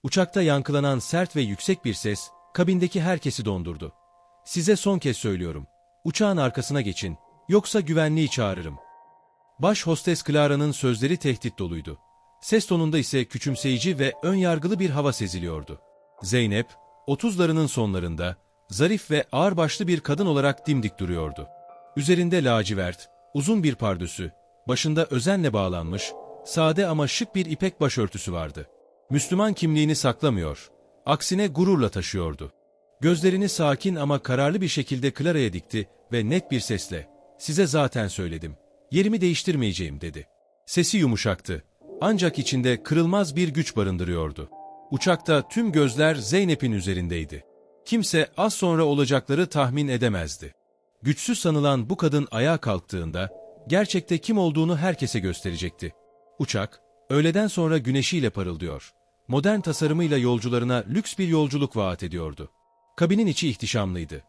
Uçakta yankılanan sert ve yüksek bir ses, kabindeki herkesi dondurdu. "Size son kez söylüyorum. Uçağın arkasına geçin, yoksa güvenliği çağırırım." Baş hostes Clara'nın sözleri tehdit doluydu. Ses tonunda ise küçümseyici ve önyargılı bir hava seziliyordu. Zeynep, 30'larının sonlarında, zarif ve ağırbaşlı bir kadın olarak dimdik duruyordu. Üzerinde lacivert, uzun bir pardösü, başında özenle bağlanmış, sade ama şık bir ipek başörtüsü vardı. Müslüman kimliğini saklamıyor, aksine gururla taşıyordu. Gözlerini sakin ama kararlı bir şekilde Clara'ya dikti ve net bir sesle, "Size zaten söyledim, yerimi değiştirmeyeceğim." dedi. Sesi yumuşaktı, ancak içinde kırılmaz bir güç barındırıyordu. Uçakta tüm gözler Zeynep'in üzerindeydi. Kimse az sonra olacakları tahmin edemezdi. Güçsüz sanılan bu kadın ayağa kalktığında, gerçekte kim olduğunu herkese gösterecekti. Uçak, öğleden sonra güneşiyle parıldıyor. Modern tasarımıyla yolcularına lüks bir yolculuk vaat ediyordu. Kabinin içi ihtişamlıydı.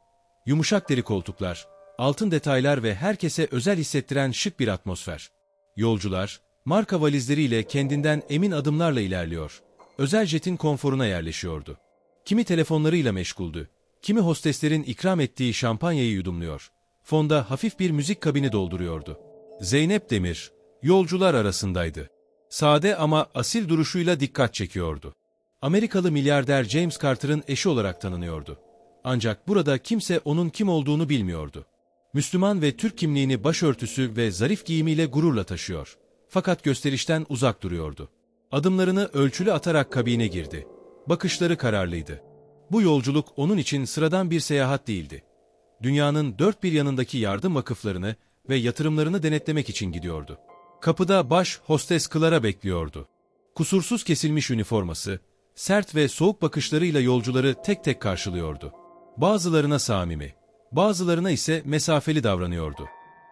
Yumuşak deri koltuklar, altın detaylar ve herkese özel hissettiren şık bir atmosfer. Yolcular, marka valizleriyle kendinden emin adımlarla ilerliyor. Özel jetin konforuna yerleşiyordu. Kimi telefonlarıyla meşguldü, kimi hosteslerin ikram ettiği şampanyayı yudumluyor. Fonda hafif bir müzik kabini dolduruyordu. Zeynep Demir, yolcular arasındaydı. Sade ama asil duruşuyla dikkat çekiyordu. Amerikalı milyarder James Carter'ın eşi olarak tanınıyordu. Ancak burada kimse onun kim olduğunu bilmiyordu. Müslüman ve Türk kimliğini başörtüsü ve zarif giyimiyle gururla taşıyor. Fakat gösterişten uzak duruyordu. Adımlarını ölçülü atarak kabine girdi. Bakışları kararlıydı. Bu yolculuk onun için sıradan bir seyahat değildi. Dünyanın dört bir yanındaki yardım vakıflarını ve yatırımlarını denetlemek için gidiyordu. Kapıda baş hostes Clara bekliyordu. Kusursuz kesilmiş üniforması, sert ve soğuk bakışlarıyla yolcuları tek tek karşılıyordu. Bazılarına samimi, bazılarına ise mesafeli davranıyordu.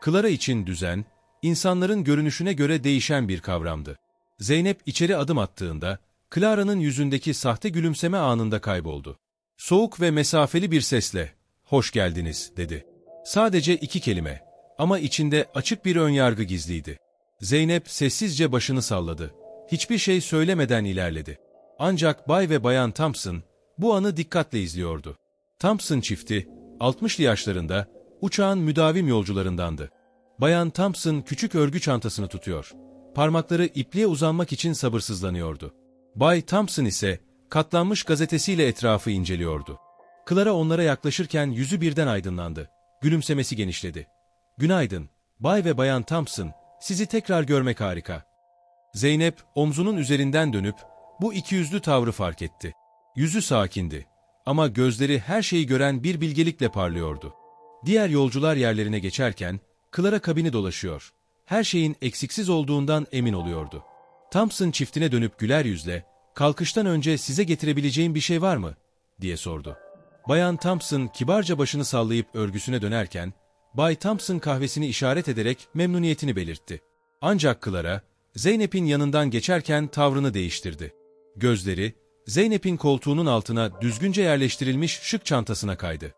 Clara için düzen, insanların görünüşüne göre değişen bir kavramdı. Zeynep içeri adım attığında, Clara'nın yüzündeki sahte gülümseme anında kayboldu. Soğuk ve mesafeli bir sesle, "Hoş geldiniz." dedi. Sadece 2 kelime ama içinde açık bir önyargı gizliydi. Zeynep sessizce başını salladı. Hiçbir şey söylemeden ilerledi. Ancak Bay ve Bayan Thompson bu anı dikkatle izliyordu. Thompson çifti, 60'lı yaşlarında, uçağın müdavim yolcularındandı. Bayan Thompson küçük örgü çantasını tutuyor. Parmakları ipliğe uzanmak için sabırsızlanıyordu. Bay Thompson ise katlanmış gazetesiyle etrafı inceliyordu. Clara onlara yaklaşırken yüzü birden aydınlandı. Gülümsemesi genişledi. "Günaydın, Bay ve Bayan Thompson, sizi tekrar görmek harika." Zeynep omzunun üzerinden dönüp bu ikiyüzlü tavrı fark etti. Yüzü sakindi ama gözleri her şeyi gören bir bilgelikle parlıyordu. Diğer yolcular yerlerine geçerken Clara kabini dolaşıyor. Her şeyin eksiksiz olduğundan emin oluyordu. Thompson çiftine dönüp güler yüzle, "Kalkıştan önce size getirebileceğim bir şey var mı?" diye sordu. Bayan Thompson kibarca başını sallayıp örgüsüne dönerken, Bay Thompson kahvesini işaret ederek memnuniyetini belirtti. Ancak Clara, Zeynep'in yanından geçerken tavrını değiştirdi. Gözleri, Zeynep'in koltuğunun altına düzgünce yerleştirilmiş şık çantasına kaydı.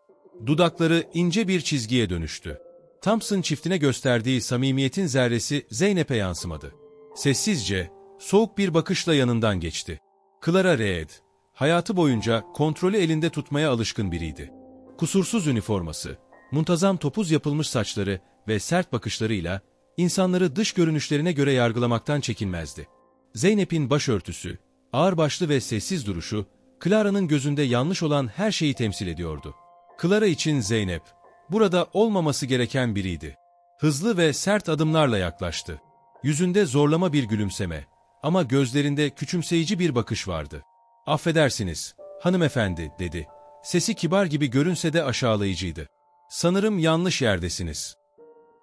Dudakları ince bir çizgiye dönüştü. Thompson çiftine gösterdiği samimiyetin zerresi Zeynep'e yansımadı. Sessizce, soğuk bir bakışla yanından geçti. Clara Reed, hayatı boyunca kontrolü elinde tutmaya alışkın biriydi. Kusursuz üniforması, muntazam topuz yapılmış saçları ve sert bakışlarıyla insanları dış görünüşlerine göre yargılamaktan çekinmezdi. Zeynep'in başörtüsü, ağırbaşlı ve sessiz duruşu, Clara'nın gözünde yanlış olan her şeyi temsil ediyordu. Clara için Zeynep, burada olmaması gereken biriydi. Hızlı ve sert adımlarla yaklaştı. Yüzünde zorlama bir gülümseme ama gözlerinde küçümseyici bir bakış vardı. "Affedersiniz, hanımefendi," dedi. Sesi kibar gibi görünse de aşağılayıcıydı. "Sanırım yanlış yerdesiniz."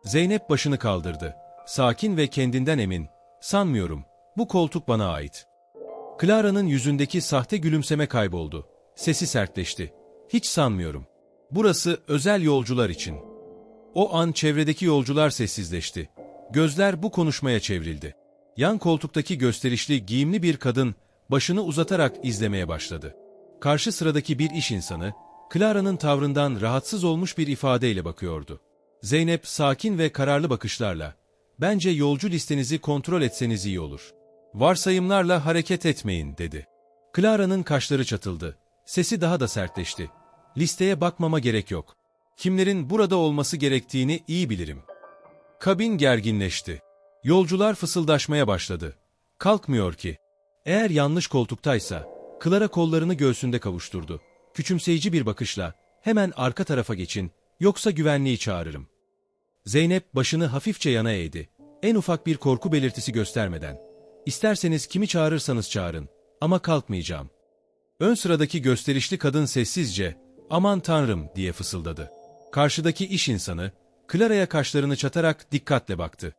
Zeynep başını kaldırdı. Sakin ve kendinden emin. "Sanmıyorum, bu koltuk bana ait." Clara'nın yüzündeki sahte gülümseme kayboldu. Sesi sertleşti. "Hiç sanmıyorum. Burası özel yolcular için." O an çevredeki yolcular sessizleşti. Gözler bu konuşmaya çevrildi. Yan koltuktaki gösterişli giyimli bir kadın başını uzatarak izlemeye başladı. Karşı sıradaki bir iş insanı, Clara'nın tavrından rahatsız olmuş bir ifadeyle bakıyordu. Zeynep sakin ve kararlı bakışlarla, "Bence yolcu listenizi kontrol etseniz iyi olur. Varsayımlarla hareket etmeyin," dedi. Clara'nın kaşları çatıldı. Sesi daha da sertleşti. Listeye bakmama gerek yok. Kimlerin burada olması gerektiğini iyi bilirim. Kabin gerginleşti. Yolcular fısıldaşmaya başladı. Kalkmıyor ki. Eğer yanlış koltuktaysa, Clara kollarını göğsünde kavuşturdu. Küçümseyici bir bakışla, hemen arka tarafa geçin, yoksa güvenliği çağırırım. Zeynep başını hafifçe yana eğdi. En ufak bir korku belirtisi göstermeden. İsterseniz kimi çağırırsanız çağırın, ama kalkmayacağım. Ön sıradaki gösterişli kadın sessizce, aman tanrım diye fısıldadı. Karşıdaki iş insanı, Clara'ya kaşlarını çatarak dikkatle baktı.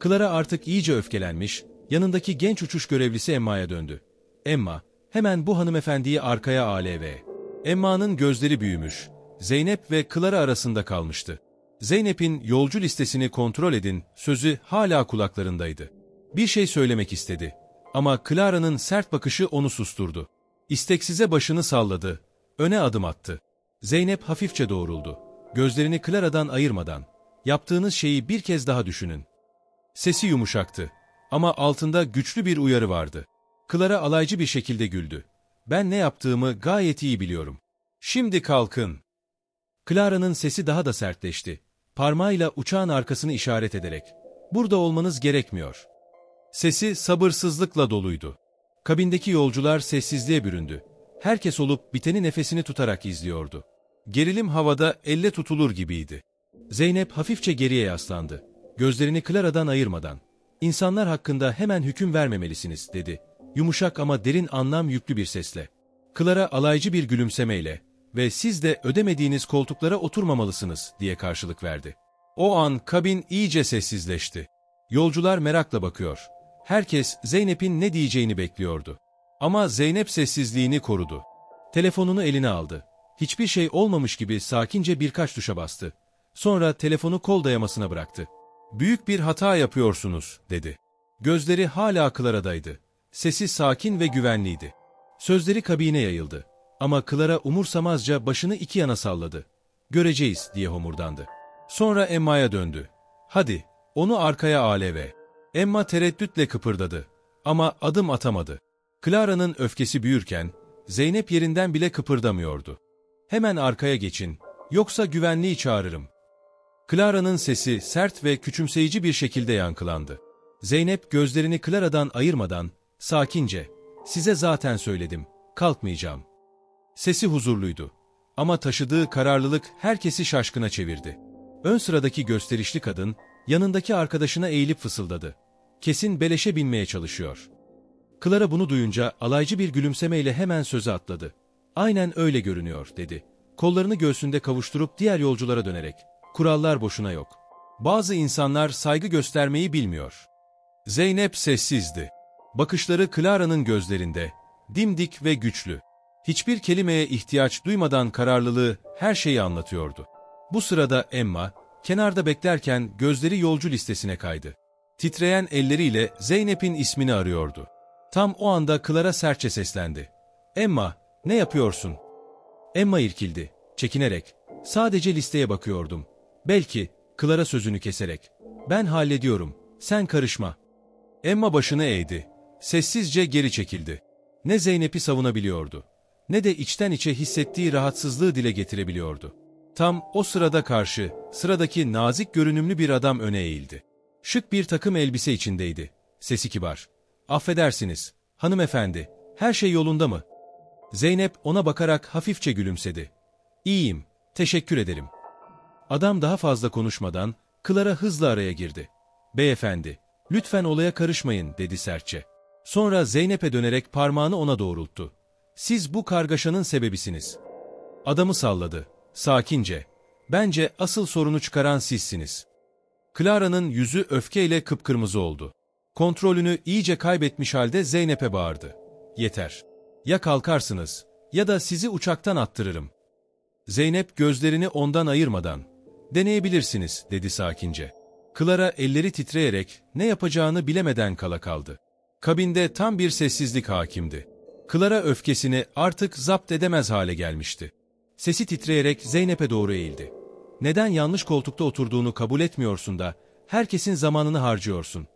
Clara artık iyice öfkelenmiş, yanındaki genç uçuş görevlisi Emma'ya döndü. Emma, hemen bu hanımefendiyi arkaya al. Emma'nın gözleri büyümüş. Zeynep ve Clara arasında kalmıştı. Zeynep'in yolcu listesini kontrol edin sözü hala kulaklarındaydı. Bir şey söylemek istedi. Ama Clara'nın sert bakışı onu susturdu. İsteksize başını salladı. Öne adım attı. Zeynep hafifçe doğruldu. Gözlerini Clara'dan ayırmadan. Yaptığınız şeyi bir kez daha düşünün. Sesi yumuşaktı. Ama altında güçlü bir uyarı vardı. Clara alaycı bir şekilde güldü. Ben ne yaptığımı gayet iyi biliyorum. Şimdi kalkın. Clara'nın sesi daha da sertleşti. Parmağıyla uçağın arkasını işaret ederek. Burada olmanız gerekmiyor. Sesi sabırsızlıkla doluydu. Kabindeki yolcular sessizliğe büründü. Herkes olup biteni nefesini tutarak izliyordu. Gerilim havada elle tutulur gibiydi. Zeynep hafifçe geriye yaslandı. Gözlerini Clara'dan ayırmadan. İnsanlar hakkında hemen hüküm vermemelisiniz, dedi. Yumuşak ama derin anlam yüklü bir sesle. Clara alaycı bir gülümsemeyle ve siz de ödemediğiniz koltuklara oturmamalısınız, diye karşılık verdi. O an kabin iyice sessizleşti. Yolcular merakla bakıyor. Herkes Zeynep'in ne diyeceğini bekliyordu. Ama Zeynep sessizliğini korudu. Telefonunu eline aldı. Hiçbir şey olmamış gibi sakince birkaç tuşa bastı. Sonra telefonu kol dayamasına bıraktı. Büyük bir hata yapıyorsunuz, dedi. Gözleri hala Clara'daydı. Sesi sakin ve güvenliydi. Sözleri kabine yayıldı. Ama Clara umursamazca başını iki yana salladı. Göreceğiz, diye homurdandı. Sonra Emma'ya döndü. Hadi, onu arkaya al. Emma tereddütle kıpırdadı. Ama adım atamadı. Clara'nın öfkesi büyürken, Zeynep yerinden bile kıpırdamıyordu. Hemen arkaya geçin, yoksa güvenliği çağırırım. Clara'nın sesi sert ve küçümseyici bir şekilde yankılandı. Zeynep gözlerini Clara'dan ayırmadan, sakince, size zaten söyledim, kalkmayacağım. Sesi huzurluydu. Ama taşıdığı kararlılık herkesi şaşkına çevirdi. Ön sıradaki gösterişli kadın, yanındaki arkadaşına eğilip fısıldadı. Kesin beleşe binmeye çalışıyor. Clara bunu duyunca alaycı bir gülümsemeyle hemen söze atladı. Aynen öyle görünüyor, dedi. Kollarını göğsünde kavuşturup diğer yolculara dönerek. Kurallar boşuna yok. Bazı insanlar saygı göstermeyi bilmiyor. Zeynep sessizdi. Bakışları Clara'nın gözlerinde, dimdik ve güçlü. Hiçbir kelimeye ihtiyaç duymadan kararlılığı her şeyi anlatıyordu. Bu sırada Emma, kenarda beklerken gözleri yolcu listesine kaydı. Titreyen elleriyle Zeynep'in ismini arıyordu. Tam o anda Clara sertçe seslendi. Emma, ne yapıyorsun? Emma irkildi, çekinerek. Sadece listeye bakıyordum. Belki, Clara sözünü keserek. Ben hallediyorum, sen karışma. Emma başını eğdi. Sessizce geri çekildi. Ne Zeynep'i savunabiliyordu, ne de içten içe hissettiği rahatsızlığı dile getirebiliyordu. Tam o sırada sıradaki nazik görünümlü bir adam öne eğildi. Şık bir takım elbise içindeydi. Sesi kibar. Affedersiniz, hanımefendi, her şey yolunda mı? Zeynep ona bakarak hafifçe gülümsedi. İyiyim, teşekkür ederim. Adam daha fazla konuşmadan, Clara hızla araya girdi. Beyefendi, lütfen olaya karışmayın, dedi sertçe. Sonra Zeynep'e dönerek parmağını ona doğrulttu. Siz bu kargaşanın sebebisiniz. Adamı salladı, sakince. Bence asıl sorunu çıkaran sizsiniz. Clara'nın yüzü öfkeyle kıpkırmızı oldu. Kontrolünü iyice kaybetmiş halde Zeynep'e bağırdı. Yeter. Ya kalkarsınız, ya da sizi uçaktan attırırım. Zeynep gözlerini ondan ayırmadan, deneyebilirsiniz, dedi sakince. Clara elleri titreyerek ne yapacağını bilemeden kala kaldı. Kabinde tam bir sessizlik hakimdi. Clara öfkesini artık zapt edemez hale gelmişti. Sesi titreyerek Zeynep'e doğru eğildi. Neden yanlış koltukta oturduğunu kabul etmiyorsun da herkesin zamanını harcıyorsun?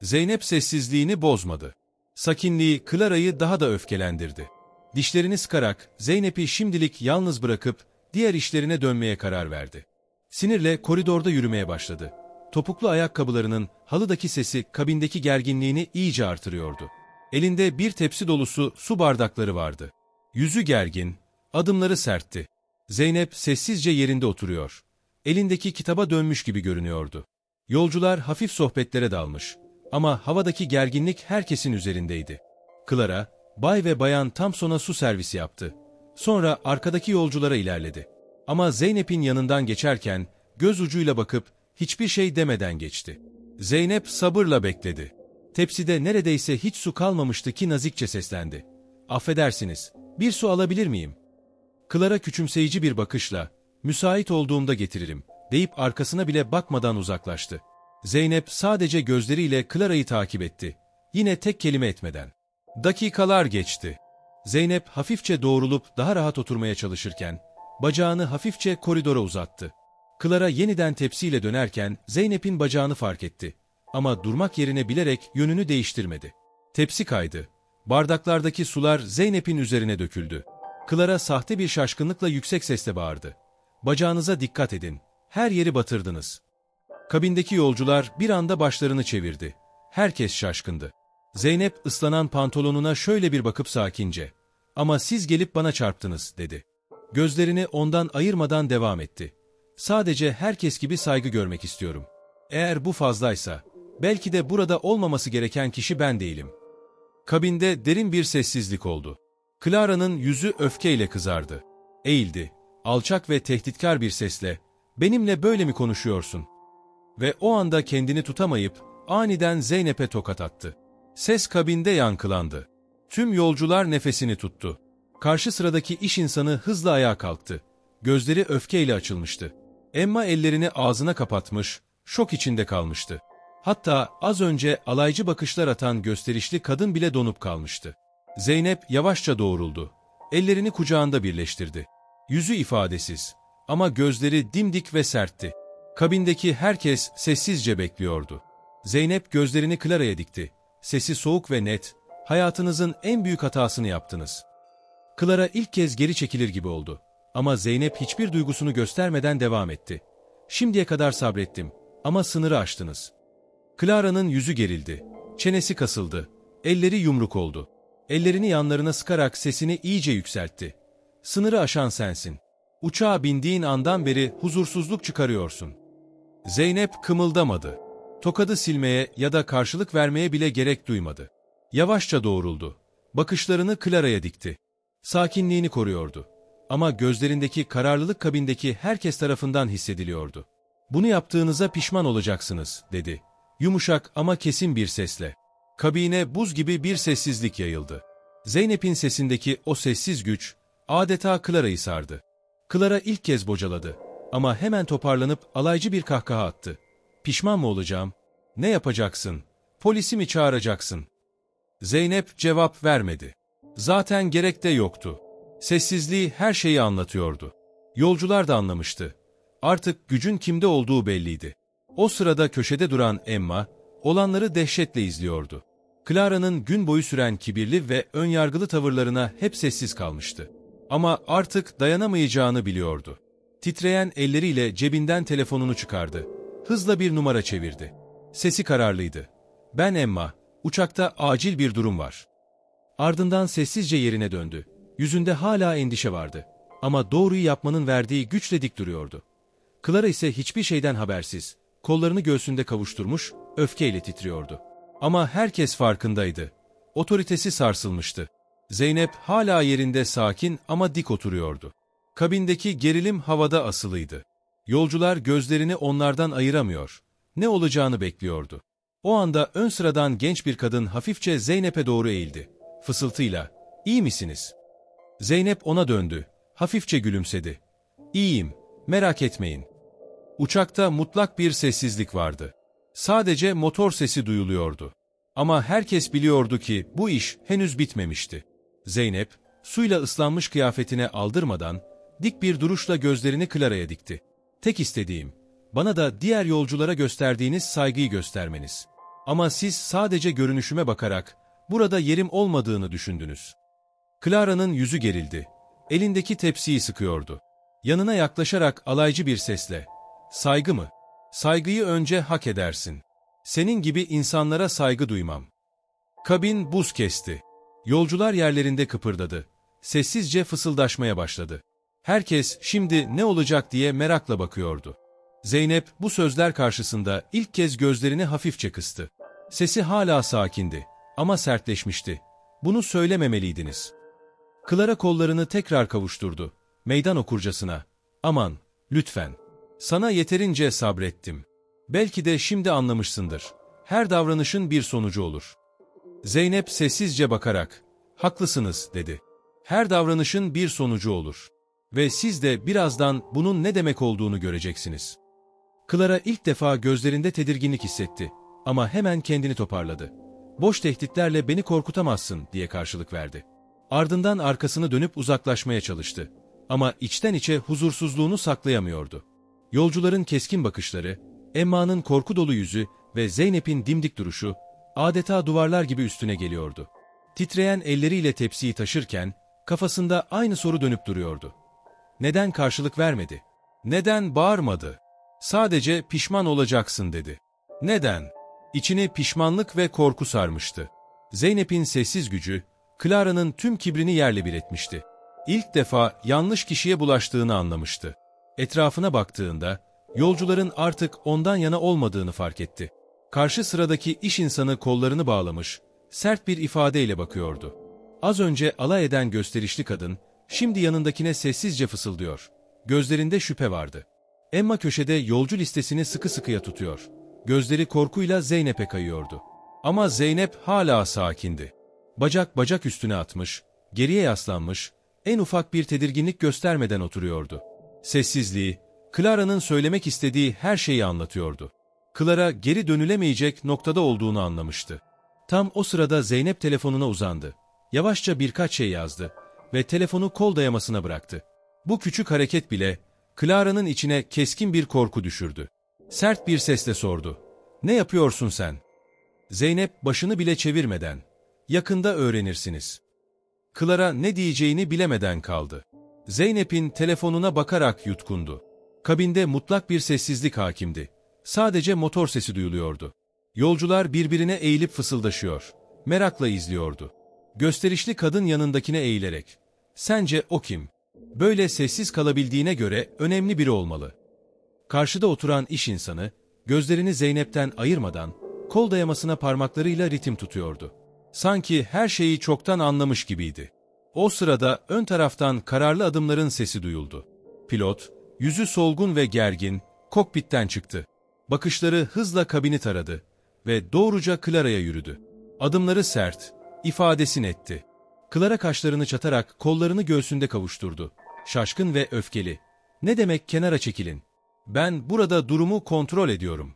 Zeynep sessizliğini bozmadı. Sakinliği Clara'yı daha da öfkelendirdi. Dişlerini sıkarak Zeynep'i şimdilik yalnız bırakıp diğer işlerine dönmeye karar verdi. Sinirle koridorda yürümeye başladı. Topuklu ayakkabılarının halıdaki sesi kabindeki gerginliğini iyice artırıyordu. Elinde bir tepsi dolusu su bardakları vardı. Yüzü gergin, adımları sertti. Zeynep sessizce yerinde oturuyor. Elindeki kitaba dönmüş gibi görünüyordu. Yolcular hafif sohbetlere dalmış. Ama havadaki gerginlik herkesin üzerindeydi. Clara, bay ve bayan Thompson'a su servisi yaptı. Sonra arkadaki yolculara ilerledi. Ama Zeynep'in yanından geçerken göz ucuyla bakıp hiçbir şey demeden geçti. Zeynep sabırla bekledi. Tepside neredeyse hiç su kalmamıştı ki nazikçe seslendi. "Affedersiniz, bir su alabilir miyim?" Clara küçümseyici bir bakışla, "Müsait olduğumda getiririm," deyip arkasına bile bakmadan uzaklaştı. Zeynep sadece gözleriyle Clara'yı takip etti. Yine tek kelime etmeden. Dakikalar geçti. Zeynep hafifçe doğrulup daha rahat oturmaya çalışırken, bacağını hafifçe koridora uzattı. Clara yeniden tepsiyle dönerken Zeynep'in bacağını fark etti. Ama durmak yerine bilerek yönünü değiştirmedi. Tepsi kaydı. Bardaklardaki sular Zeynep'in üzerine döküldü. Clara sahte bir şaşkınlıkla yüksek sesle bağırdı. "Bacağınıza dikkat edin. Her yeri batırdınız." Kabindeki yolcular bir anda başlarını çevirdi. Herkes şaşkındı. Zeynep ıslanan pantolonuna şöyle bir bakıp sakince, "Ama siz gelip bana çarptınız," dedi. Gözlerini ondan ayırmadan devam etti. "Sadece herkes gibi saygı görmek istiyorum. Eğer bu fazlaysa, belki de burada olmaması gereken kişi ben değilim." Kabinde derin bir sessizlik oldu. Clara'nın yüzü öfkeyle kızardı. Eğildi, alçak ve tehditkar bir sesle, "Benimle böyle mi konuşuyorsun?" Ve o anda kendini tutamayıp aniden Zeynep'e tokat attı. Ses kabinde yankılandı. Tüm yolcular nefesini tuttu. Karşı sıradaki iş insanı hızla ayağa kalktı. Gözleri öfkeyle açılmıştı. Emma ellerini ağzına kapatmış, şok içinde kalmıştı. Hatta az önce alaycı bakışlar atan gösterişli kadın bile donup kalmıştı. Zeynep yavaşça doğruldu. Ellerini kucağında birleştirdi. Yüzü ifadesiz ama gözleri dimdik ve sertti. Kabindeki herkes sessizce bekliyordu. Zeynep gözlerini Clara'ya dikti. Sesi soğuk ve net, "Hayatınızın en büyük hatasını yaptınız." Clara ilk kez geri çekilir gibi oldu. Ama Zeynep hiçbir duygusunu göstermeden devam etti. "Şimdiye kadar sabrettim ama sınırı aştınız." Clara'nın yüzü gerildi. Çenesi kasıldı. Elleri yumruk oldu. Ellerini yanlarına sıkarak sesini iyice yükseltti. "Sınırı aşan sensin. Uçağa bindiğin andan beri huzursuzluk çıkarıyorsun." Zeynep kımıldamadı. Tokadı silmeye ya da karşılık vermeye bile gerek duymadı. Yavaşça doğruldu. Bakışlarını Clara'ya dikti. Sakinliğini koruyordu. Ama gözlerindeki kararlılık kabindeki herkes tarafından hissediliyordu. "Bunu yaptığınıza pişman olacaksınız," dedi. Yumuşak ama kesin bir sesle. Kabine buz gibi bir sessizlik yayıldı. Zeynep'in sesindeki o sessiz güç adeta Clara'yı sardı. Clara ilk kez bocaladı. Ama hemen toparlanıp alaycı bir kahkaha attı. "Pişman mı olacağım? Ne yapacaksın? Polisi mi çağıracaksın?" Zeynep cevap vermedi. Zaten gerek de yoktu. Sessizliği her şeyi anlatıyordu. Yolcular da anlamıştı. Artık gücün kimde olduğu belliydi. O sırada köşede duran Emma, olanları dehşetle izliyordu. Clara'nın gün boyu süren kibirli ve önyargılı tavırlarına hep sessiz kalmıştı. Ama artık dayanamayacağını biliyordu. Titreyen elleriyle cebinden telefonunu çıkardı. Hızla bir numara çevirdi. Sesi kararlıydı. "Ben Emma, uçakta acil bir durum var." Ardından sessizce yerine döndü. Yüzünde hala endişe vardı. Ama doğruyu yapmanın verdiği güçle dik duruyordu. Clara ise hiçbir şeyden habersiz, kollarını göğsünde kavuşturmuş, öfkeyle titriyordu. Ama herkes farkındaydı. Otoritesi sarsılmıştı. Zeynep hala yerinde sakin ama dik oturuyordu. Kabindeki gerilim havada asılıydı. Yolcular gözlerini onlardan ayıramıyor. Ne olacağını bekliyordu. O anda ön sıradan genç bir kadın hafifçe Zeynep'e doğru eğildi. Fısıltıyla, "İyi misiniz?" Zeynep ona döndü. Hafifçe gülümsedi. "İyiyim, merak etmeyin." Uçakta mutlak bir sessizlik vardı. Sadece motor sesi duyuluyordu. Ama herkes biliyordu ki bu iş henüz bitmemişti. Zeynep, suyla ıslanmış kıyafetine aldırmadan, dik bir duruşla gözlerini Clara'ya dikti. "Tek istediğim, bana da diğer yolculara gösterdiğiniz saygıyı göstermeniz. Ama siz sadece görünüşüme bakarak, burada yerim olmadığını düşündünüz. Clara'nın yüzü gerildi. Elindeki tepsiyi sıkıyordu. Yanına yaklaşarak alaycı bir sesle, "Saygı mı? Saygıyı önce hak edersin. Senin gibi insanlara saygı duymam." Kabin buz kesti. Yolcular yerlerinde kıpırdadı. Sessizce fısıldaşmaya başladı. Herkes şimdi ne olacak diye merakla bakıyordu. Zeynep bu sözler karşısında ilk kez gözlerini hafifçe kıstı. Sesi hala sakindi ama sertleşmişti. "Bunu söylememeliydiniz." Clara kollarını tekrar kavuşturdu. Meydan okurcasına, "Aman, lütfen. Sana yeterince sabrettim. Belki de şimdi anlamışsındır. Her davranışın bir sonucu olur." Zeynep sessizce bakarak, "Haklısınız," dedi. "Her davranışın bir sonucu olur. Ve siz de birazdan bunun ne demek olduğunu göreceksiniz." Clara ilk defa gözlerinde tedirginlik hissetti ama hemen kendini toparladı. "Boş tehditlerle beni korkutamazsın," diye karşılık verdi. Ardından arkasını dönüp uzaklaşmaya çalıştı. Ama içten içe huzursuzluğunu saklayamıyordu. Yolcuların keskin bakışları, Emma'nın korku dolu yüzü ve Zeynep'in dimdik duruşu, adeta duvarlar gibi üstüne geliyordu. Titreyen elleriyle tepsiyi taşırken, kafasında aynı soru dönüp duruyordu. Neden karşılık vermedi? Neden bağırmadı? "Sadece pişman olacaksın," dedi. Neden? İçini pişmanlık ve korku sarmıştı. Zeynep'in sessiz gücü, Clara'nın tüm kibrini yerle bir etmişti. İlk defa yanlış kişiye bulaştığını anlamıştı. Etrafına baktığında, yolcuların artık ondan yana olmadığını fark etti. Karşı sıradaki iş insanı kollarını bağlamış, sert bir ifadeyle bakıyordu. Az önce alay eden gösterişli kadın, şimdi yanındakine sessizce fısıldıyor. Gözlerinde şüphe vardı. Emma köşede yolcu listesini sıkı sıkıya tutuyor. Gözleri korkuyla Zeynep'e kayıyordu. Ama Zeynep hala sakindi. Bacak bacak üstüne atmış, geriye yaslanmış, en ufak bir tedirginlik göstermeden oturuyordu. Sessizliği, Clara'nın söylemek istediği her şeyi anlatıyordu. Clara geri dönülemeyecek noktada olduğunu anlamıştı. Tam o sırada Zeynep telefonuna uzandı. Yavaşça birkaç şey yazdı ve telefonu kol dayamasına bıraktı. Bu küçük hareket bile Clara'nın içine keskin bir korku düşürdü. Sert bir sesle sordu. "Ne yapıyorsun sen?" Zeynep başını bile çevirmeden, "Yakında öğrenirsiniz." Clara ne diyeceğini bilemeden kaldı. Zeynep'in telefonuna bakarak yutkundu. Kabinde mutlak bir sessizlik hakimdi. Sadece motor sesi duyuluyordu. Yolcular birbirine eğilip fısıldaşıyor. Merakla izliyordu. Gösterişli kadın yanındakine eğilerek, "Sence o kim? Böyle sessiz kalabildiğine göre önemli biri olmalı." Karşıda oturan iş insanı, gözlerini Zeynep'ten ayırmadan, kol dayamasına parmaklarıyla ritim tutuyordu. Sanki her şeyi çoktan anlamış gibiydi. O sırada ön taraftan kararlı adımların sesi duyuldu. Pilot, yüzü solgun ve gergin, kokpitten çıktı. Bakışları hızla kabini taradı ve doğruca Clara'ya yürüdü. Adımları sert, ifadesi netti. Clara kaşlarını çatarak kollarını göğsünde kavuşturdu. Şaşkın ve öfkeli. "Ne demek kenara çekilin? Ben burada durumu kontrol ediyorum."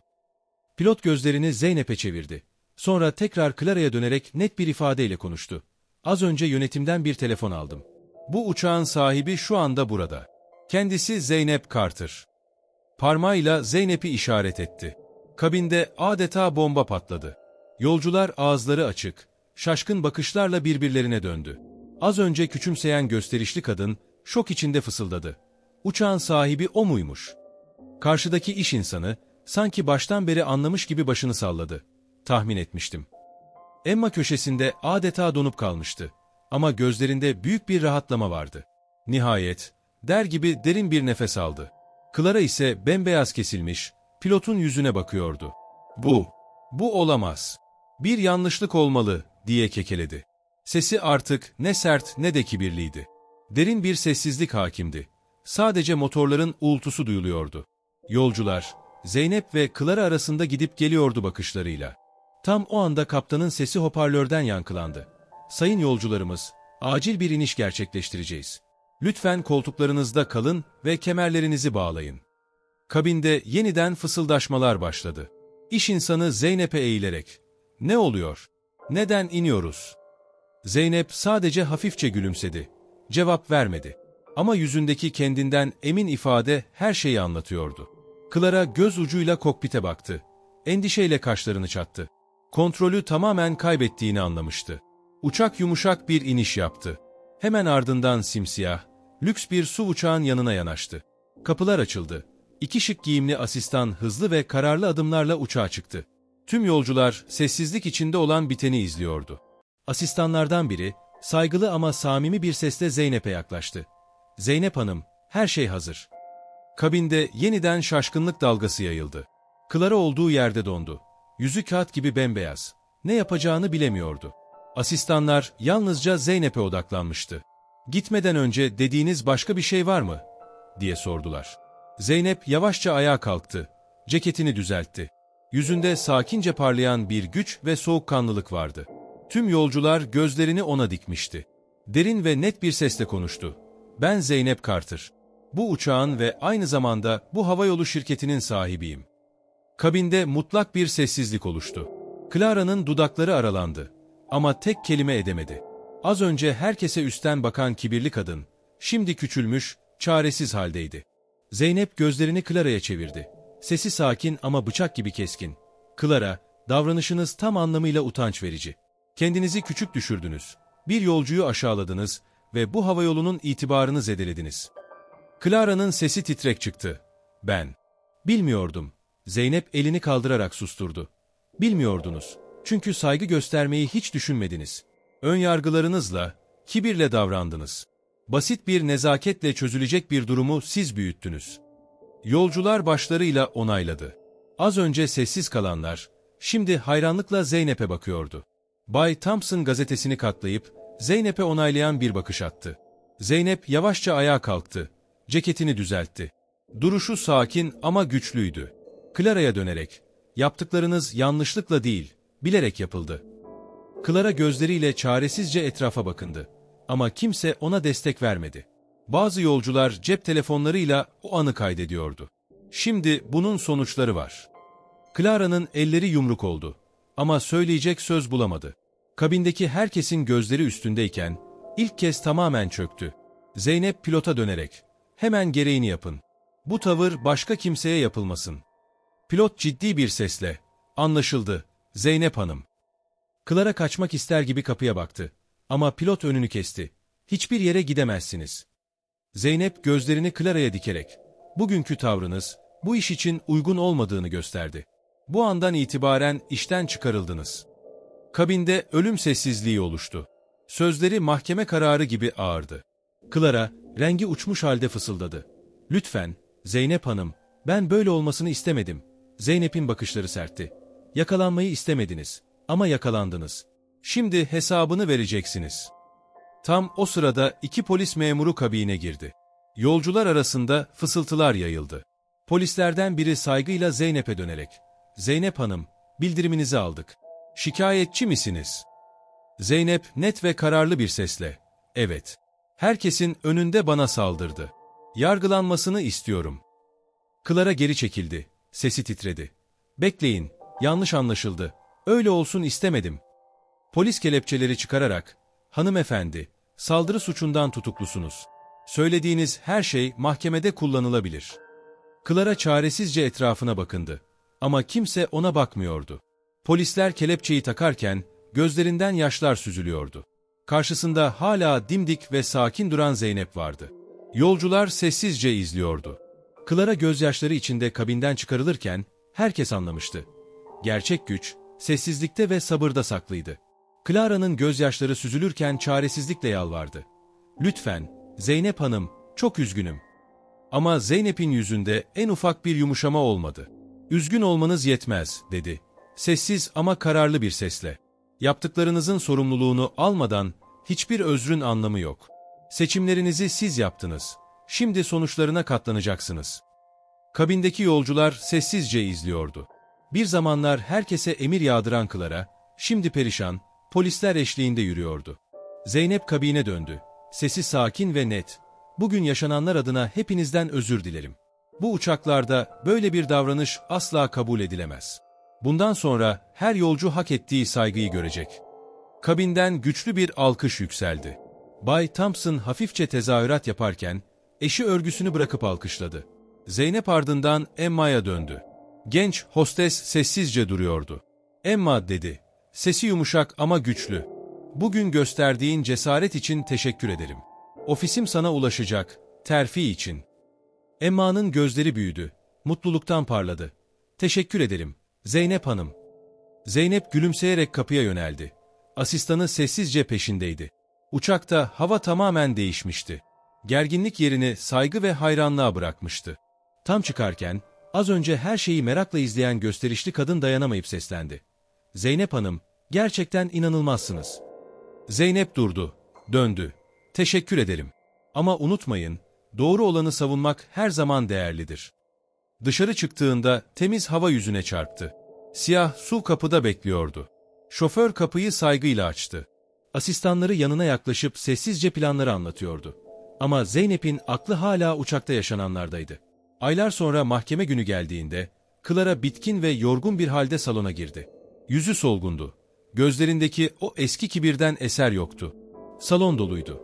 Pilot gözlerini Zeynep'e çevirdi. Sonra tekrar Clara'ya dönerek net bir ifadeyle konuştu. "Az önce yönetimden bir telefon aldım. Bu uçağın sahibi şu anda burada. Kendisi Zeynep Carter." Parmağıyla Zeynep'i işaret etti. Kabinde adeta bomba patladı. Yolcular ağızları açık, şaşkın bakışlarla birbirlerine döndü. Az önce küçümseyen gösterişli kadın şok içinde fısıldadı. Uçağın sahibi o muymuş? Karşıdaki iş insanı sanki baştan beri anlamış gibi başını salladı. "Tahmin etmiştim." Emma köşesinde adeta donup kalmıştı. Ama gözlerinde büyük bir rahatlama vardı. "Nihayet," der gibi derin bir nefes aldı. Clara ise bembeyaz kesilmiş, pilotun yüzüne bakıyordu. Bu olamaz. Bir yanlışlık olmalı," diye kekeledi. Sesi artık ne sert ne de kibirliydi. Derin bir sessizlik hakimdi. Sadece motorların uğultusu duyuluyordu. Yolcular, Zeynep ve Clara arasında gidip geliyordu bakışlarıyla. Tam o anda kaptanın sesi hoparlörden yankılandı. "Sayın yolcularımız, acil bir iniş gerçekleştireceğiz. Lütfen koltuklarınızda kalın ve kemerlerinizi bağlayın." Kabinde yeniden fısıldaşmalar başladı. İş insanı Zeynep'e eğilerek, "Ne oluyor? Neden iniyoruz?" Zeynep sadece hafifçe gülümsedi. Cevap vermedi. Ama yüzündeki kendinden emin ifade her şeyi anlatıyordu. Clara göz ucuyla kokpite baktı. Endişeyle kaşlarını çattı. Kontrolü tamamen kaybettiğini anlamıştı. Uçak yumuşak bir iniş yaptı. Hemen ardından simsiyah, lüks bir su uçağın yanına yanaştı. Kapılar açıldı. İki şık giyimli asistan hızlı ve kararlı adımlarla uçağa çıktı. Tüm yolcular sessizlik içinde olan biteni izliyordu. Asistanlardan biri, saygılı ama samimi bir sesle Zeynep'e yaklaştı. "Zeynep Hanım, her şey hazır." Kabinde yeniden şaşkınlık dalgası yayıldı. Clara olduğu yerde dondu. Yüzü kağıt gibi bembeyaz. Ne yapacağını bilemiyordu. Asistanlar yalnızca Zeynep'e odaklanmıştı. "Gitmeden önce dediğiniz başka bir şey var mı?" diye sordular. Zeynep yavaşça ayağa kalktı. Ceketini düzeltti. Yüzünde sakince parlayan bir güç ve soğukkanlılık vardı. Tüm yolcular gözlerini ona dikmişti. Derin ve net bir sesle konuştu. "Ben Zeynep Carter. Bu uçağın ve aynı zamanda bu havayolu şirketinin sahibiyim." Kabinde mutlak bir sessizlik oluştu. Clara'nın dudakları aralandı. Ama tek kelime edemedi. Az önce herkese üstten bakan kibirli kadın, şimdi küçülmüş, çaresiz haldeydi. Zeynep gözlerini Clara'ya çevirdi. Sesi sakin ama bıçak gibi keskin. "Clara, davranışınız tam anlamıyla utanç verici. Kendinizi küçük düşürdünüz. Bir yolcuyu aşağıladınız ve bu havayolunun itibarını zedelediniz." Clara'nın sesi titrek çıktı. "Ben bilmiyordum." Zeynep elini kaldırarak susturdu. "Bilmiyordunuz. Çünkü saygı göstermeyi hiç düşünmediniz. Önyargılarınızla, kibirle davrandınız. Basit bir nezaketle çözülecek bir durumu siz büyüttünüz." Yolcular başlarıyla onayladı. Az önce sessiz kalanlar, şimdi hayranlıkla Zeynep'e bakıyordu. Bay Thompson gazetesini katlayıp, Zeynep'e onaylayan bir bakış attı. Zeynep yavaşça ayağa kalktı. Ceketini düzeltti. Duruşu sakin ama güçlüydü. Clara'ya dönerek, "Yaptıklarınız yanlışlıkla değil, bilerek yapıldı." Clara gözleriyle çaresizce etrafa bakındı. Ama kimse ona destek vermedi. Bazı yolcular cep telefonlarıyla o anı kaydediyordu. Şimdi bunun sonuçları var. Clara'nın elleri yumruk oldu. Ama söyleyecek söz bulamadı. Kabindeki herkesin gözleri üstündeyken, ilk kez tamamen çöktü. Zeynep pilota dönerek, "Hemen gereğini yapın. Bu tavır başka kimseye yapılmasın." Pilot ciddi bir sesle, "Anlaşıldı, Zeynep Hanım." Clara kaçmak ister gibi kapıya baktı. Ama pilot önünü kesti. "Hiçbir yere gidemezsiniz." Zeynep gözlerini Clara'ya dikerek, "Bugünkü tavrınız, bu iş için uygun olmadığını gösterdi. Bu andan itibaren işten çıkarıldınız." Kabinde ölüm sessizliği oluştu. Sözleri mahkeme kararı gibi ağırdı. Clara, rengi uçmuş halde fısıldadı. "Lütfen, Zeynep Hanım, ben böyle olmasını istemedim." Zeynep'in bakışları sertti. "Yakalanmayı istemediniz ama yakalandınız. Şimdi hesabını vereceksiniz." Tam o sırada iki polis memuru kabine girdi. Yolcular arasında fısıltılar yayıldı. Polislerden biri saygıyla Zeynep'e dönerek, "Zeynep Hanım, bildiriminizi aldık. Şikayetçi misiniz?" Zeynep net ve kararlı bir sesle, "Evet. Herkesin önünde bana saldırdı. Yargılanmasını istiyorum." Clara geri çekildi. Sesi titredi. "Bekleyin, yanlış anlaşıldı. Öyle olsun istemedim." Polis kelepçeleri çıkararak, "Hanımefendi, saldırı suçundan tutuklusunuz. Söylediğiniz her şey mahkemede kullanılabilir." Clara çaresizce etrafına bakındı. Ama kimse ona bakmıyordu. Polisler kelepçeyi takarken gözlerinden yaşlar süzülüyordu. Karşısında hala dimdik ve sakin duran Zeynep vardı. Yolcular sessizce izliyordu. Clara gözyaşları içinde kabinden çıkarılırken herkes anlamıştı. Gerçek güç, sessizlikte ve sabırda saklıydı. Clara'nın gözyaşları süzülürken çaresizlikle yalvardı. "Lütfen, Zeynep Hanım, çok üzgünüm." Ama Zeynep'in yüzünde en ufak bir yumuşama olmadı. "Üzgün olmanız yetmez," dedi. Sessiz ama kararlı bir sesle. "Yaptıklarınızın sorumluluğunu almadan hiçbir özrün anlamı yok. Seçimlerinizi siz yaptınız. Şimdi sonuçlarına katlanacaksınız." Kabindeki yolcular sessizce izliyordu. Bir zamanlar herkese emir yağdıran Clara, şimdi perişan, polisler eşliğinde yürüyordu. Zeynep kabine döndü. Sesi sakin ve net. "Bugün yaşananlar adına hepinizden özür dilerim. Bu uçaklarda böyle bir davranış asla kabul edilemez. Bundan sonra her yolcu hak ettiği saygıyı görecek." Kabinden güçlü bir alkış yükseldi. Bay Thompson hafifçe tezahürat yaparken, eşi örgüsünü bırakıp alkışladı. Zeynep ardından Emma'ya döndü. Genç hostes sessizce duruyordu. Emma dedi. Sesi yumuşak ama güçlü. Bugün gösterdiğin cesaret için teşekkür ederim. Ofisim sana ulaşacak, terfi için. Emma'nın gözleri büyüdü. Mutluluktan parladı. Teşekkür ederim, Zeynep Hanım. Zeynep gülümseyerek kapıya yöneldi. Asistanı sessizce peşindeydi. Uçakta hava tamamen değişmişti. Gerginlik yerini saygı ve hayranlığa bırakmıştı. Tam çıkarken, az önce her şeyi merakla izleyen gösterişli kadın dayanamayıp seslendi. Zeynep Hanım, gerçekten inanılmazsınız. Zeynep durdu, döndü. Teşekkür ederim. Ama unutmayın, doğru olanı savunmak her zaman değerlidir. Dışarı çıktığında temiz hava yüzüne çarptı. Siyah SUV kapıda bekliyordu. Şoför kapıyı saygıyla açtı. Asistanları yanına yaklaşıp sessizce planları anlatıyordu. Ama Zeynep'in aklı hala uçakta yaşananlardaydı. Aylar sonra mahkeme günü geldiğinde, Clara bitkin ve yorgun bir halde salona girdi. Yüzü solgundu. Gözlerindeki o eski kibirden eser yoktu. Salon doluydu.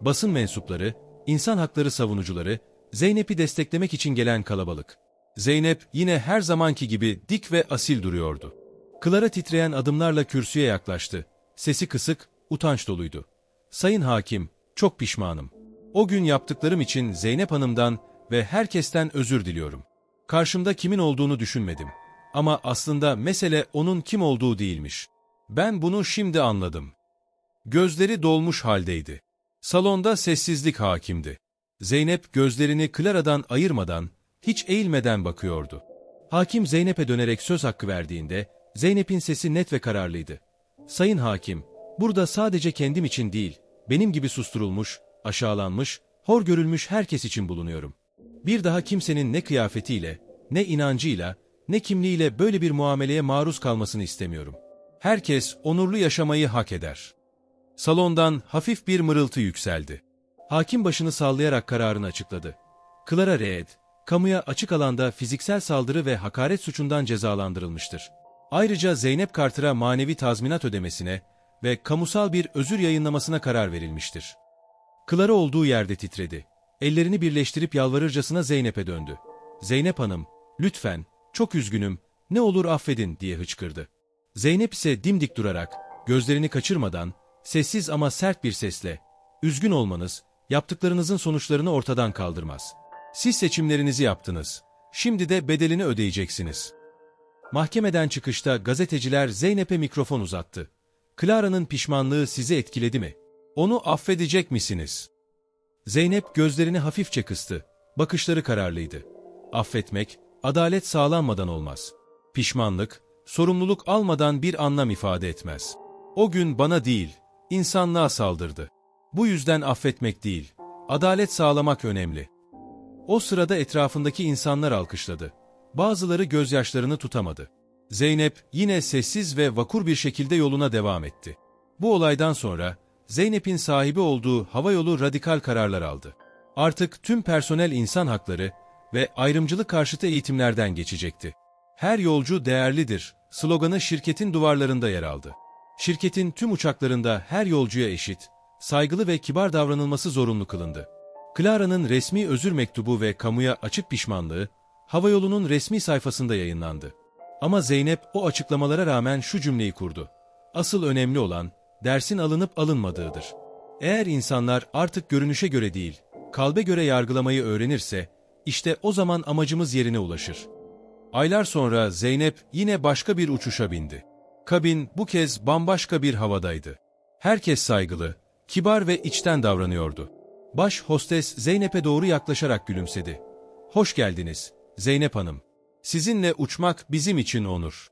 Basın mensupları, insan hakları savunucuları, Zeynep'i desteklemek için gelen kalabalık. Zeynep yine her zamanki gibi dik ve asil duruyordu. Clara titreyen adımlarla kürsüye yaklaştı. Sesi kısık, utanç doluydu. Sayın Hakim, çok pişmanım. O gün yaptıklarım için Zeynep Hanım'dan ve herkesten özür diliyorum. Karşımda kimin olduğunu düşünmedim. Ama aslında mesele onun kim olduğu değilmiş. Ben bunu şimdi anladım. Gözleri dolmuş haldeydi. Salonda sessizlik hakimdi. Zeynep gözlerini Clara'dan ayırmadan, hiç eğilmeden bakıyordu. Hakim Zeynep'e dönerek söz hakkı verdiğinde, Zeynep'in sesi net ve kararlıydı. Sayın Hakim, burada sadece kendim için değil, benim gibi susturulmuş, aşağılanmış, hor görülmüş herkes için bulunuyorum. Bir daha kimsenin ne kıyafetiyle, ne inancıyla, ne kimliğiyle böyle bir muameleye maruz kalmasını istemiyorum. Herkes onurlu yaşamayı hak eder. Salondan hafif bir mırıltı yükseldi. Hakim başını sallayarak kararını açıkladı. Clara Reed, kamuya açık alanda fiziksel saldırı ve hakaret suçundan cezalandırılmıştır. Ayrıca Zeynep Carter'a manevi tazminat ödemesine ve kamusal bir özür yayınlamasına karar verilmiştir. Clara olduğu yerde titredi. Ellerini birleştirip yalvarırcasına Zeynep'e döndü. Zeynep Hanım, lütfen, çok üzgünüm, ne olur affedin diye hıçkırdı. Zeynep ise dimdik durarak, gözlerini kaçırmadan, sessiz ama sert bir sesle, üzgün olmanız, yaptıklarınızın sonuçlarını ortadan kaldırmaz. Siz seçimlerinizi yaptınız. Şimdi de bedelini ödeyeceksiniz. Mahkemeden çıkışta gazeteciler Zeynep'e mikrofon uzattı. Clara'nın pişmanlığı sizi etkiledi mi? Onu affedecek misiniz? Zeynep gözlerini hafifçe kıstı. Bakışları kararlıydı. Affetmek, adalet sağlanmadan olmaz. Pişmanlık, sorumluluk almadan bir anlam ifade etmez. O gün bana değil, insanlığa saldırdı. Bu yüzden affetmek değil, adalet sağlamak önemli. O sırada etrafındaki insanlar alkışladı. Bazıları gözyaşlarını tutamadı. Zeynep yine sessiz ve vakur bir şekilde yoluna devam etti. Bu olaydan sonra Zeynep'in sahibi olduğu havayolu radikal kararlar aldı. Artık tüm personel insan hakları ve ayrımcılık karşıtı eğitimlerden geçecekti. Her yolcu değerlidir sloganı şirketin duvarlarında yer aldı. Şirketin tüm uçaklarında her yolcuya eşit, saygılı ve kibar davranılması zorunlu kılındı. Clara'nın resmi özür mektubu ve kamuya açık pişmanlığı, havayolunun resmi sayfasında yayınlandı. Ama Zeynep o açıklamalara rağmen şu cümleyi kurdu. Asıl önemli olan, dersin alınıp alınmadığıdır. Eğer insanlar artık görünüşe göre değil, kalbe göre yargılamayı öğrenirse, işte o zaman amacımız yerine ulaşır. Aylar sonra Zeynep yine başka bir uçuşa bindi. Kabin bu kez bambaşka bir havadaydı. Herkes saygılı, kibar ve içten davranıyordu. Baş hostes Zeynep'e doğru yaklaşarak gülümsedi. Hoş geldiniz, Zeynep Hanım. Sizinle uçmak bizim için onur.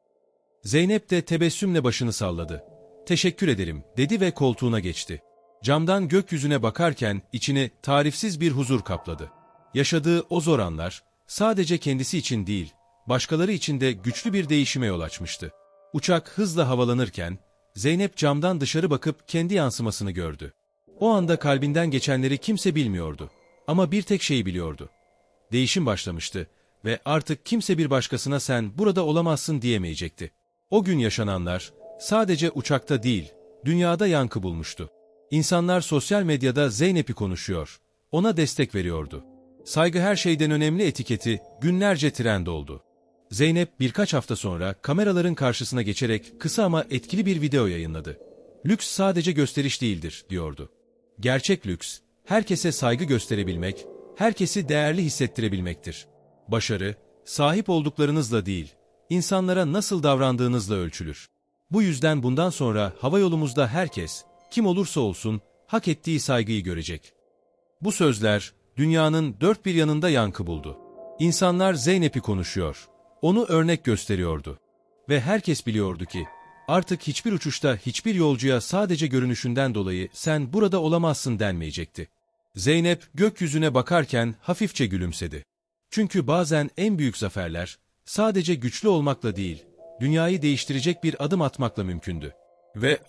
Zeynep de tebessümle başını salladı. Teşekkür ederim, dedi ve koltuğuna geçti. Camdan gökyüzüne bakarken içini tarifsiz bir huzur kapladı. Yaşadığı o zor anlar, sadece kendisi için değil, başkaları için de güçlü bir değişime yol açmıştı. Uçak hızla havalanırken, Zeynep camdan dışarı bakıp kendi yansımasını gördü. O anda kalbinden geçenleri kimse bilmiyordu. Ama bir tek şeyi biliyordu. Değişim başlamıştı ve artık kimse bir başkasına sen burada olamazsın diyemeyecekti. O gün yaşananlar, sadece uçakta değil, dünyada yankı bulmuştu. İnsanlar sosyal medyada Zeynep'i konuşuyor, ona destek veriyordu. Saygı her şeyden önemli etiketi günlerce trend oldu. Zeynep birkaç hafta sonra kameraların karşısına geçerek kısa ama etkili bir video yayınladı. Lüks sadece gösteriş değildir, diyordu. Gerçek lüks, herkese saygı gösterebilmek, herkesi değerli hissettirebilmektir. Başarı, sahip olduklarınızla değil, insanlara nasıl davrandığınızla ölçülür. Bu yüzden bundan sonra havayolumuzda herkes, kim olursa olsun, hak ettiği saygıyı görecek. Bu sözler, dünyanın dört bir yanında yankı buldu. İnsanlar Zeynep'i konuşuyor, onu örnek gösteriyordu. Ve herkes biliyordu ki, artık hiçbir uçuşta hiçbir yolcuya sadece görünüşünden dolayı sen burada olamazsın denmeyecekti. Zeynep gökyüzüne bakarken hafifçe gülümsedi. Çünkü bazen en büyük zaferler, sadece güçlü olmakla değil, dünyayı değiştirecek bir adım atmakla mümkündü. Ve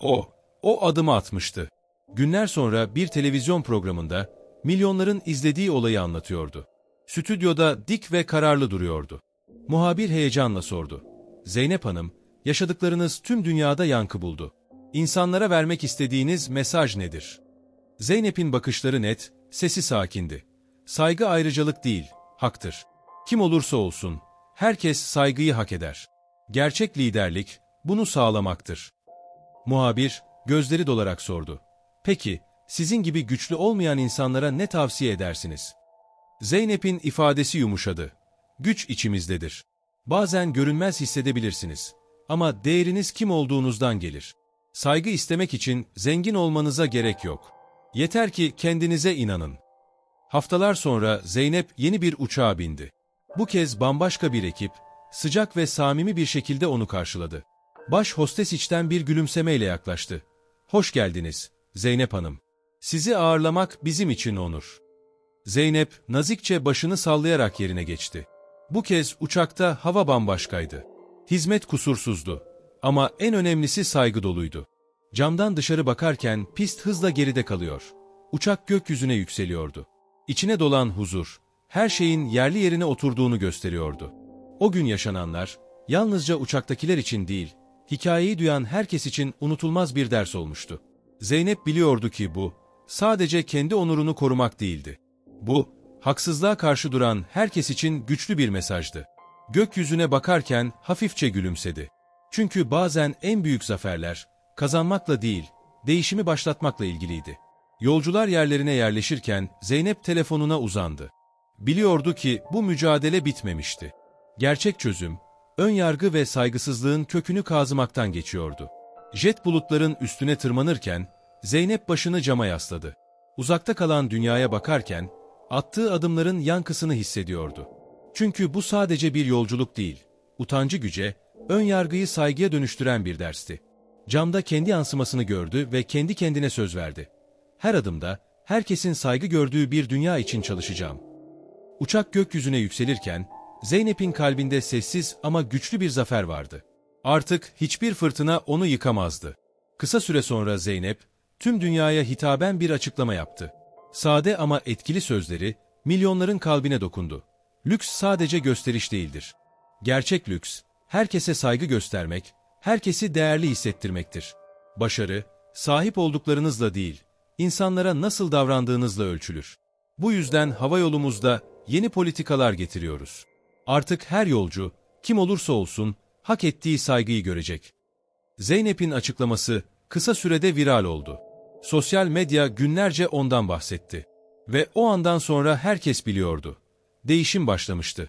o adımı atmıştı. Günler sonra bir televizyon programında, milyonların izlediği olayı anlatıyordu. Stüdyoda dik ve kararlı duruyordu. Muhabir heyecanla sordu. Zeynep Hanım, yaşadıklarınız tüm dünyada yankı buldu. İnsanlara vermek istediğiniz mesaj nedir? Zeynep'in bakışları net, sesi sakindi. Saygı ayrıcalık değil, haktır. Kim olursa olsun, herkes saygıyı hak eder. Gerçek liderlik, bunu sağlamaktır. Muhabir, gözleri dolarak sordu. Peki, sizin gibi güçlü olmayan insanlara ne tavsiye edersiniz? Zeynep'in ifadesi yumuşadı. Güç içimizdedir. Bazen görünmez hissedebilirsiniz. Ama değeriniz kim olduğunuzdan gelir. Saygı istemek için zengin olmanıza gerek yok. Yeter ki kendinize inanın. Haftalar sonra Zeynep yeni bir uçağa bindi. Bu kez bambaşka bir ekip, sıcak ve samimi bir şekilde onu karşıladı. Baş hostes içten bir gülümsemeyle yaklaştı. Hoş geldiniz, Zeynep Hanım. Sizi ağırlamak bizim için onur. Zeynep nazikçe başını sallayarak yerine geçti. Bu kez uçakta hava bambaşkaydı. Hizmet kusursuzdu. Ama en önemlisi saygı doluydu. Camdan dışarı bakarken pist hızla geride kalıyor. Uçak gökyüzüne yükseliyordu. İçine dolan huzur, her şeyin yerli yerine oturduğunu gösteriyordu. O gün yaşananlar, yalnızca uçaktakiler için değil, hikayeyi duyan herkes için unutulmaz bir ders olmuştu. Zeynep biliyordu ki bu, sadece kendi onurunu korumak değildi. Bu, haksızlığa karşı duran herkes için güçlü bir mesajdı. Gökyüzüne bakarken hafifçe gülümsedi. Çünkü bazen en büyük zaferler, kazanmakla değil, değişimi başlatmakla ilgiliydi. Yolcular yerlerine yerleşirken Zeynep telefonuna uzandı. Biliyordu ki bu mücadele bitmemişti. Gerçek çözüm, ön yargı ve saygısızlığın kökünü kazımaktan geçiyordu. Jet bulutların üstüne tırmanırken Zeynep başını cama yasladı. Uzakta kalan dünyaya bakarken attığı adımların yankısını hissediyordu. Çünkü bu sadece bir yolculuk değil, utancı güce, ön yargıyı saygıya dönüştüren bir dersti. Camda kendi yansımasını gördü ve kendi kendine söz verdi. Her adımda, herkesin saygı gördüğü bir dünya için çalışacağım. Uçak gökyüzüne yükselirken, Zeynep'in kalbinde sessiz ama güçlü bir zafer vardı. Artık hiçbir fırtına onu yıkamazdı. Kısa süre sonra Zeynep, tüm dünyaya hitaben bir açıklama yaptı. Sade ama etkili sözleri, milyonların kalbine dokundu. Lüks sadece gösteriş değildir. Gerçek lüks, herkese saygı göstermek, herkesi değerli hissettirmektir. Başarı, sahip olduklarınızla değil, insanlara nasıl davrandığınızla ölçülür. Bu yüzden havayolumuzda yeni politikalar getiriyoruz. Artık her yolcu, kim olursa olsun, hak ettiği saygıyı görecek. Zeynep'in açıklaması kısa sürede viral oldu. Sosyal medya günlerce ondan bahsetti. Ve o andan sonra herkes biliyordu. Değişim başlamıştı.